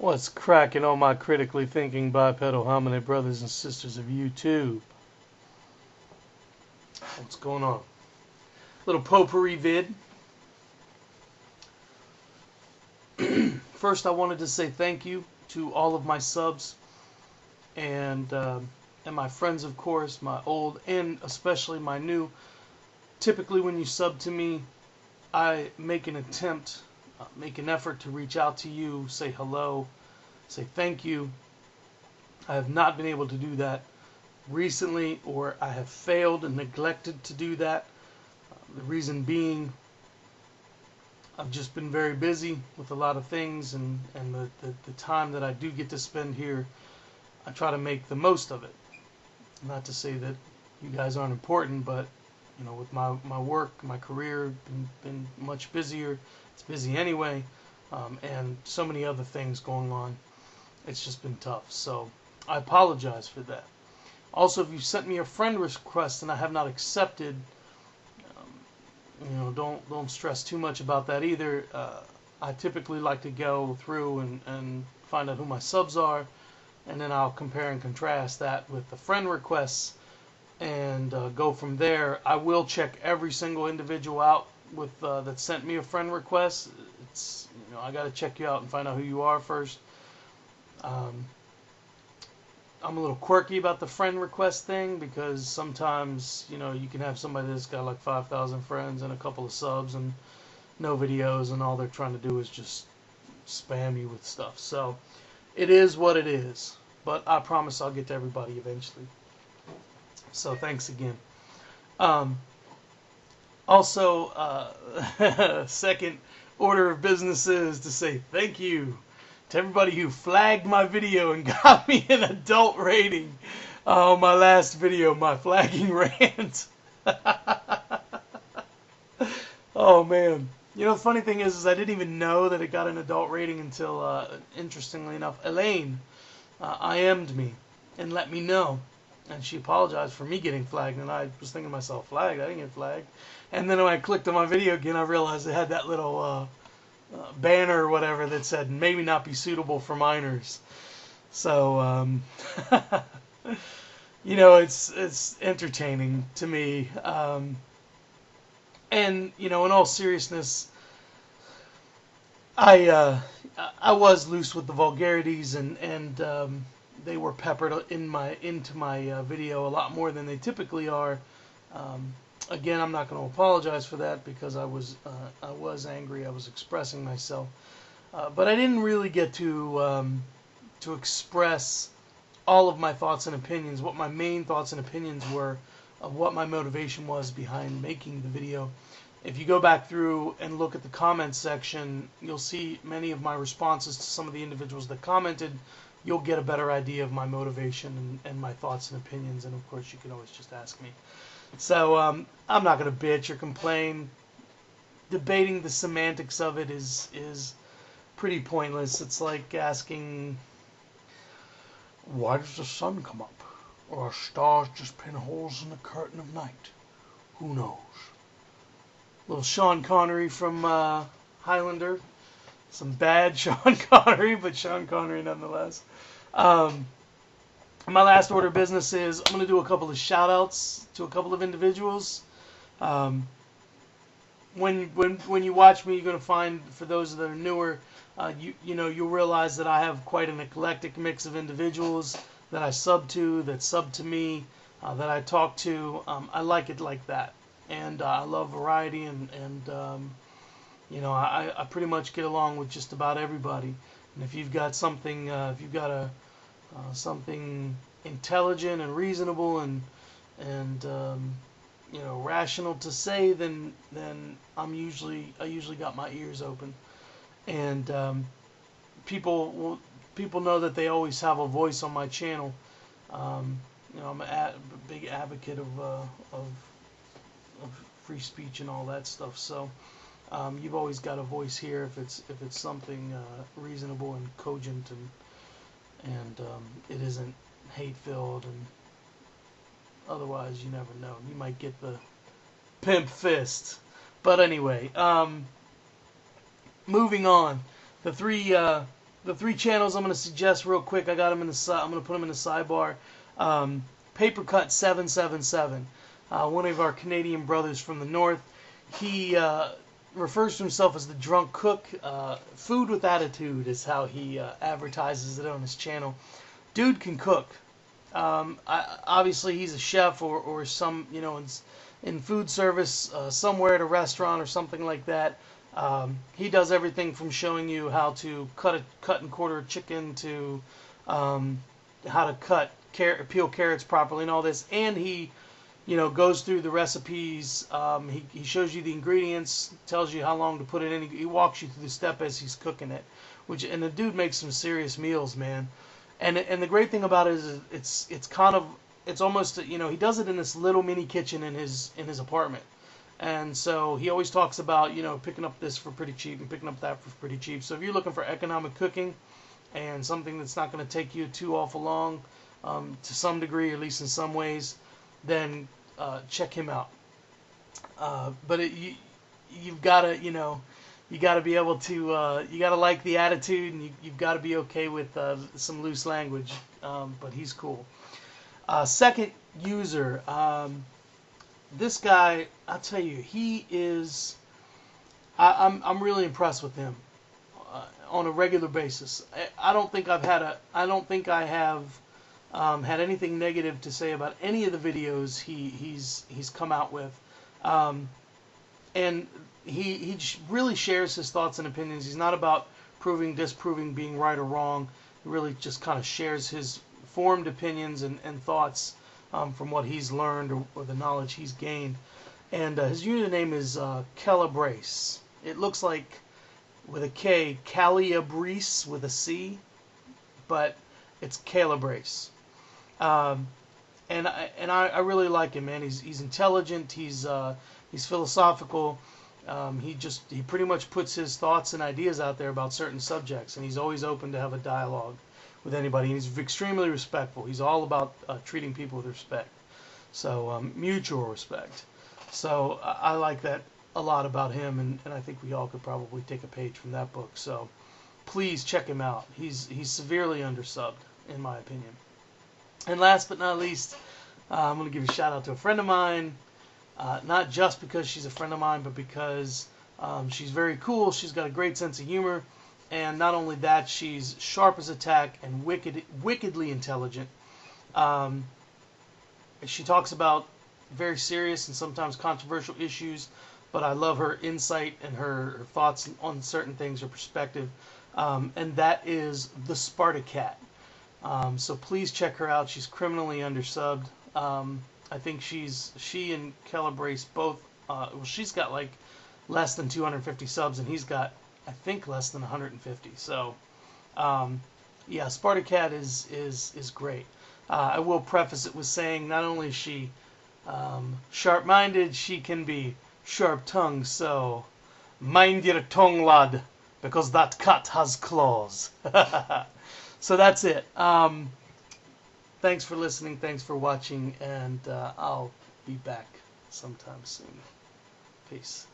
What's cracking all my critically thinking bipedal hominid brothers and sisters of YouTube? What's going on? Little potpourri vid. First, I wanted to say thank you to all of my subs and my friends, of course, my old and especially my new. Typically, when you sub to me, I make an attempt, make an effort to reach out to you, say hello, say thank you. I have not been able to do that recently, or I have failed and neglected to do that. The reason being, I've just been very busy with a lot of things, and the time that I do get to spend here, I try to make the most of it. Not to say that you guys aren't important, but you know, with my work, my career, been much busier. It's busy anyway, and so many other things going on. It's just been tough. So I apologize for that. Also, if you sent me a friend request and I have not accepted, you know, don't stress too much about that either. I typically like to go through and find out who my subs are, and then I'll compare and contrast that with the friend requests and go from there. I will check every single individual out with that sent me a friend request. It's, you know, I got to check you out and find out who you are first. I'm a little quirky about the friend request thing because sometimes, you know, you can have somebody that's got like 5,000 friends and a couple of subs and no videos, and all they're trying to do is just spam you with stuff. So it is what it is, but I promise I'll get to everybody eventually. So thanks again. Also, second order of business is to say thank you to everybody who flagged my video and got me an adult rating. Oh, my last video, my flagging rant. Oh, man. You know, the funny thing is I didn't even know that it got an adult rating until, interestingly enough, Elaine IM'd me and let me know. And she apologized for me getting flagged, and I was thinking to myself, flagged? I didn't get flagged. And then when I clicked on my video again, I realized it had that little banner or whatever that said maybe not be suitable for minors. So you know, it's entertaining to me, and you know, in all seriousness, I was loose with the vulgarities, and they were peppered into my video a lot more than they typically are. Again, I'm not going to apologize for that because I was angry. I was expressing myself, but I didn't really get to express all of my thoughts and opinions. What my main thoughts and opinions were of what my motivation was behind making the video. If you go back through and look at the comments section, you'll see many of my responses to some of the individuals that commented. You'll get a better idea of my motivation and my thoughts and opinions, and of course you can always just ask me. So I'm not going to bitch or complain. Debating the semantics of it is pretty pointless. It's like asking, why does the sun come up? Or are stars just pinholes in the curtain of night? Who knows? Little Sean Connery from Highlander. Some bad Sean Connery, but Sean Connery nonetheless. My last order of business is I'm going to do a couple of shout outs to a couple of individuals. When you watch me, you're going to find, for those that are newer, you know, you'll realize that I have quite an eclectic mix of individuals that I sub to, that sub to me, that I talk to. I like it like that, and I love variety, and you know, I pretty much get along with just about everybody. And if you've got something, if you've got something intelligent and reasonable and you know, rational to say, then I usually got my ears open, and people know that they always have a voice on my channel. You know, I'm a big advocate of free speech and all that stuff. So you've always got a voice here if it's something reasonable and cogent, and it isn't hate-filled, and otherwise you never know. You might get the pimp fist. But anyway, moving on. The three the 3 channels I'm going to suggest real quick. I got them in the I'm going to put them in the sidebar. Papercut 777, one of our Canadian brothers from the north. He refers to himself as the drunk cook. Food with attitude is how he advertises it on his channel. Dude can cook. Obviously he's a chef or some, you know, in food service somewhere at a restaurant or something like that. He does everything from showing you how to cut and quarter a chicken to how to peel carrots properly and all this. And he, you know, goes through the recipes. He shows you the ingredients, tells you how long to put it in. He walks you through the step as he's cooking it. And the dude makes some serious meals, man. And the great thing about it is it's almost, you know, he does it in this little mini kitchen in his apartment. And so he always talks about, you know, picking up this for pretty cheap and picking up that for pretty cheap. So if you're looking for economic cooking and something that's not going to take you too awful long, to some degree, at least in some ways, then check him out. But you've got to, you know, you got to be able to, you got to like the attitude, and you've got to be okay with some loose language. But he's cool. Second user. This guy, I'll tell you, he is. I'm really impressed with him on a regular basis. I don't think I have had anything negative to say about any of the videos he's come out with, and he really shares his thoughts and opinions. He's not about proving, disproving, being right or wrong. He really just kind of shares his formed opinions and thoughts. From what he's learned or the knowledge he's gained. And his username is kailabreece. It looks like, with a K, kailabreece with a C, but it's kailabreece. And I really like him, man. He's intelligent. He's philosophical. He pretty much puts his thoughts and ideas out there about certain subjects, and he's always open to have a dialogue with anybody. And he's extremely respectful. He's all about treating people with respect. So mutual respect. So I like that a lot about him, and I think we all could probably take a page from that book. So please check him out. He's severely undersubbed, in my opinion. And last but not least, I'm going to give a shout out to a friend of mine. Not just because she's a friend of mine, but because she's very cool. She's got a great sense of humor. And not only that, she's sharp as a tack and wickedly intelligent. She talks about very serious and sometimes controversial issues, but I love her insight and her thoughts on certain things, her perspective. And that is TheSpartaCat. So please check her out. She's criminally undersubbed. I think she and kailabreece both. Well, she's got like less than 250 subs, and he's got, I think, less than 150. So, yeah, SpartaCat is great. I will preface it with saying not only is she sharp-minded, she can be sharp-tongued. So, mind your tongue, lad, because that cat has claws. So that's it. Thanks for listening. Thanks for watching, and I'll be back sometime soon. Peace.